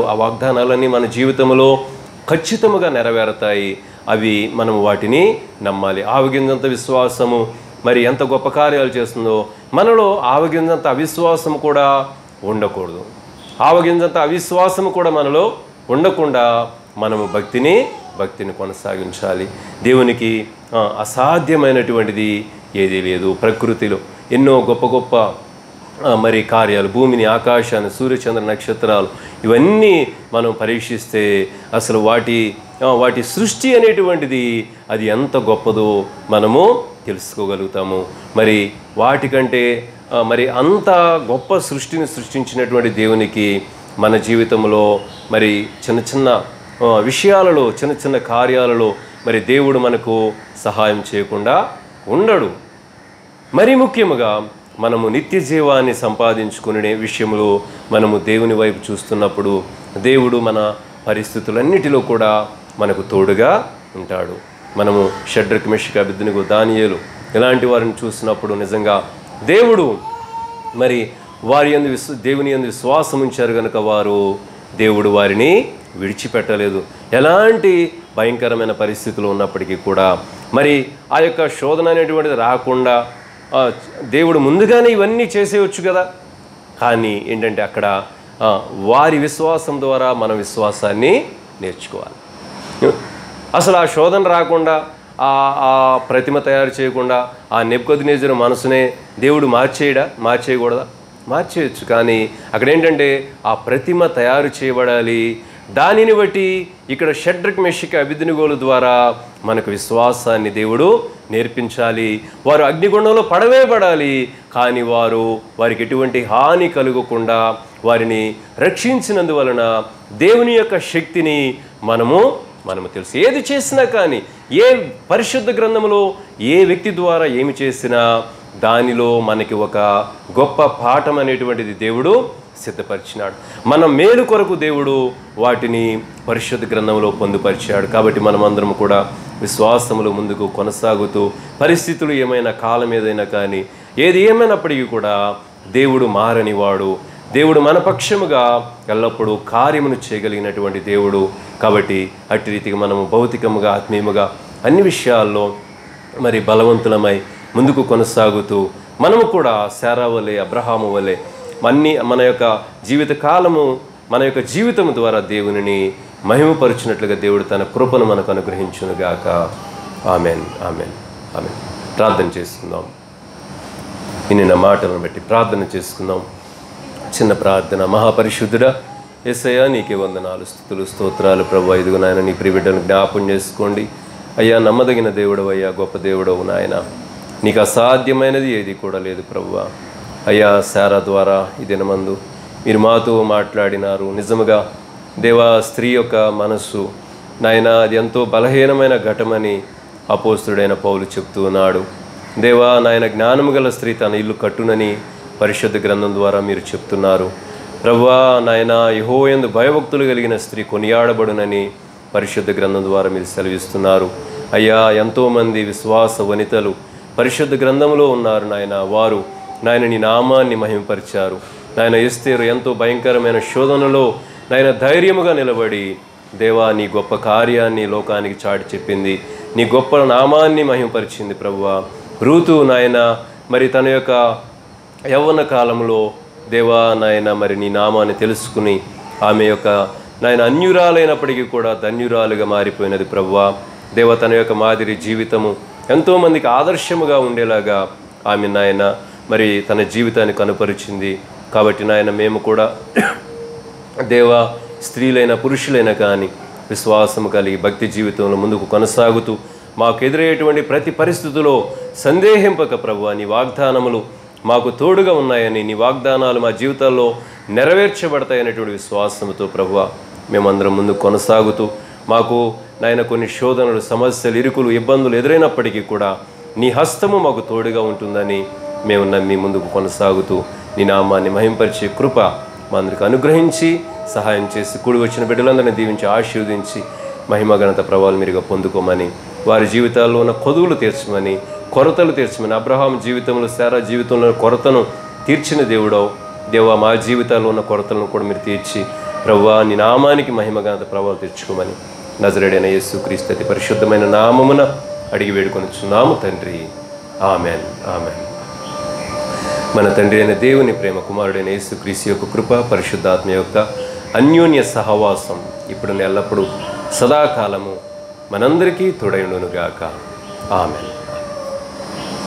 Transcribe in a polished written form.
ఆ వాగ్దానాలన్నీ మన జీవితంలో ఖచ్చితంగా నెరవేరుతాయి. అవి మనం వాటిని నమ్మాలి. ఆవగింజంత విశ్వాసము మరి ఎంత గొప్ప కార్యాలు చేస్తుందో మనలో ఆవగింజంత అవిశ్వాసం కూడా ఉండకూడదు. ఆవగింజంత అవిశ్వాసం కూడా మనలో ఉండకుండా మనము భక్తిని కొనసాగించాలి. దేవునికి అసాధ్యమైనటువంటిది ఏదీ లేదు. ప్రకృతిలో ఎన్నో గొప్ప గొప్ప మరి కార్యాలు, భూమిని, ఆకాశాన్ని, సూర్యచంద్ర నక్షత్రాలు ఇవన్నీ మనం పరీక్షిస్తే అసలు వాటి సృష్టి అనేటువంటిది అది ఎంత గొప్పదో మనము తెలుసుకోగలుగుతాము. మరి వాటికంటే మరి అంత గొప్ప సృష్టిని సృష్టించినటువంటి దేవునికి మన జీవితంలో మరి చిన్న చిన్న విషయాలలో, చిన్న చిన్న కార్యాలలో మరి దేవుడు మనకు సహాయం చేయకుండా ఉండడు. మరి ముఖ్యముగా మనము నిత్య జీవాన్ని సంపాదించుకునే విషయంలో మనము దేవుని వైపు చూస్తున్నప్పుడు దేవుడు మన పరిస్థితులన్నిటిలో కూడా మనకు తోడుగా ఉంటాడు. మనము షడ్రక్, మెషక్, అబేద్నెగో, దానియేలు ఇలాంటి వారిని చూసినప్పుడు నిజంగా దేవుడు మరి దేవుని యందు విశ్వాసం ఉంచారు కనుక దేవుడు వారిని విడిచిపెట్టలేదు. ఎలాంటి భయంకరమైన పరిస్థితులు ఉన్నప్పటికీ కూడా మరి ఆ యొక్క శోధన అనేటువంటిది రాకుండా దేవుడు ముందుగానే ఇవన్నీ చేసేయచ్చు కదా. కానీ ఏంటంటే అక్కడ వారి విశ్వాసం ద్వారా మన విశ్వాసాన్ని నేర్చుకోవాలి. అసలు ఆ శోధన రాకుండా, ఆ ప్రతిమ తయారు చేయకుండా ఆ నెబుకద్నెజరు మనసునే దేవుడు మార్చేయకూడదా? మార్చేయచ్చు. కానీ అక్కడ ఏంటంటే ఆ ప్రతిమ తయారు చేయబడాలి. దానిని బట్టి ఇక్కడ షడ్రక్, మెషక్, అబేద్నెగోల ద్వారా మనకు విశ్వాసాన్ని దేవుడు నేర్పించాలి. వారు అగ్నిగుండంలో పడవేయబడాలి, కానీ వారికి ఎటువంటి హాని కలుగకుండా వారిని రక్షించినందువలన దేవుని యొక్క శక్తిని మనము తెలుసు. ఏది చేసినా కానీ, ఏ పరిశుద్ధ గ్రంథంలో ఏ వ్యక్తి ద్వారా ఏమి చేసినా దానిలో మనకి ఒక గొప్ప పాఠం అనేటువంటిది దేవుడు సిద్ధపరిచినాడు. మన మేలు కొరకు దేవుడు వాటిని పరిశుద్ధ గ్రంథంలో పొందుపరిచాడు. కాబట్టి మనమందరం కూడా విశ్వాసములో ముందుకు కొనసాగుతూ పరిస్థితులు ఏమైనా, కాలం ఏదైనా కానీ, ఏది ఏమైనప్పటికీ కూడా దేవుడు మారనివాడు. దేవుడు మన పక్షముగా ఎల్లప్పుడూ కార్యమును చేయగలిగినటువంటి దేవుడు. కాబట్టి అట్టి రీతిగా మనము భౌతికముగా, ఆత్మీయముగా అన్ని విషయాల్లో మరి బలవంతులమై ముందుకు కొనసాగుతూ మనము కూడా శారా వలె, అబ్రహాము వలె మన యొక్క జీవితము ద్వారా దేవునిని మహిమపరుచినట్లుగా దేవుడు తన కృపను మనకు అనుగ్రహించునుగాక. Amen, amen, amen. ప్రార్థన చేసుకుందాం. వినిన మాటలను బట్టి ప్రార్థన చేసుకుందాం. చిన్న ప్రార్థన. మహాపరిశుద్ధుడా యేసయ్యా, నీకే వందనాలు, స్తుతులు, స్తోత్రాలు ప్రభువా. ఇదిగో నాయన, నీ ప్రియబిడ్డను జ్ఞాపం చేసుకోండి అయ్యా. నమ్మదగిన దేవుడవు అయ్యా, గొప్ప దేవుడవు నాయన. నీకు అసాధ్యమైనది ఏది కూడా లేదు ప్రభువా. అయ్యా, శారా ద్వారా ఈ దినమందు మీరు మాతో మాట్లాడినారు. నిజముగా దేవా, స్త్రీ యొక్క మనస్సు నాయన అది ఎంతో బలహీనమైన ఘటమని అపోస్తుడైన పౌలు చెప్తూ ఉన్నాడు. దేవా నాయన, జ్ఞానము గల స్త్రీ తన ఇల్లు కట్టునని పరిశుద్ధ గ్రంథం ద్వారా మీరు చెప్తున్నారు. ప్రభువా నాయన, యెహోవాయందు భయభక్తులు కలిగిన స్త్రీ కొనియాడబడునని పరిశుద్ధ గ్రంథం ద్వారా మీరు సెలవిస్తున్నారు. అయ్యా, ఎంతోమంది విశ్వాస వనితలు పరిశుద్ధ గ్రంథంలో ఉన్నారు నాయన. వారు నాయన నీ నామాన్ని మహిమపరిచారు నాయన. ఎస్తేరు ఎంతో భయంకరమైన శోధనలో నాయన ధైర్యముగా నిలబడి దేవా నీ గొప్ప కార్యాన్ని లోకానికి చాటి చెప్పింది, నీ గొప్ప నామాన్ని మహిమపరిచింది ప్రభువా. రూతు నాయన మరి తన యొక్క యవ్వన కాలంలో దేవా నాయన మరి నీ నామాన్ని తెలుసుకుని ఆమె యొక్క నాయన అన్యురాలైనప్పటికీ కూడా ధన్యురాలుగా మారిపోయినది ప్రభువా. దేవ తన యొక్క మాదిరి జీవితము ఎంతోమందికి ఆదర్శముగా ఉండేలాగా ఆమె నాయన మరి తన జీవితాన్ని కనుపరిచింది. కాబట్టి నాయన మేము కూడా దేవా, స్త్రీలైన పురుషులైనా కానీ విశ్వాసము కలిగి భక్తి జీవితంలో ముందుకు కొనసాగుతూ మాకు ఎదురయ్యేటువంటి ప్రతి పరిస్థితుల్లో సందేహింపక ప్రభువా, నీ వాగ్దానములు మాకు తోడుగా ఉన్నాయని, నీ వాగ్దానాలు మా జీవితాల్లో నెరవేర్చబడతాయనేటువంటి విశ్వాసంతో ప్రభువా మేమందరం ముందుకు కొనసాగుతూ మాకు నాయన కొన్ని శోధనలు, సమస్యలు, ఇరుకులు, ఇబ్బందులు ఎదురైనప్పటికీ కూడా నీ హస్తము మాకు తోడుగా ఉంటుందని మేము నమ్మి ముందుకు కొనసాగుతూ నీ నామాన్ని మహింపరిచే కృప మా అందరికి అనుగ్రహించి సహాయం చేసి కూడి వచ్చిన బిడ్డలందరినీ దీవించి ఆశీర్వదించి మహిమ ఘనత ప్రభావాలు మీరుగా పొందుకోమని, వారి జీవితాల్లో ఉన్న కొదువులు తీర్చమని, కొరతలు తీర్చమని. అబ్రహాం జీవితంలో, శారా జీవితంలో కొరతను తీర్చిన దేవుడవు దేవా. మా జీవితాల్లో ఉన్న కొరతలను కూడా మీరు తీర్చి ప్రభువా నీ నామానికి మహిమఘనత ప్రభావం తెచ్చుకోమని నజరేడైన యేసుక్రీస్తు అతి పరిశుద్ధమైన నామమున అడిగి వేడుకొనుచున్నాము తండ్రి. ఆమెన్. ఆమెన్. మన తండ్రి అయిన దేవుని ప్రేమ, కుమారుడైన యేసుక్రీస్తు యొక్క కృప, పరిశుద్ధాత్మ యొక్క అన్యోన్య సహవాసం ఇప్పుడు ఎల్లప్పుడూ సదాకాలము మనందరికీ తోడైండునుగాక. ఆమెన్.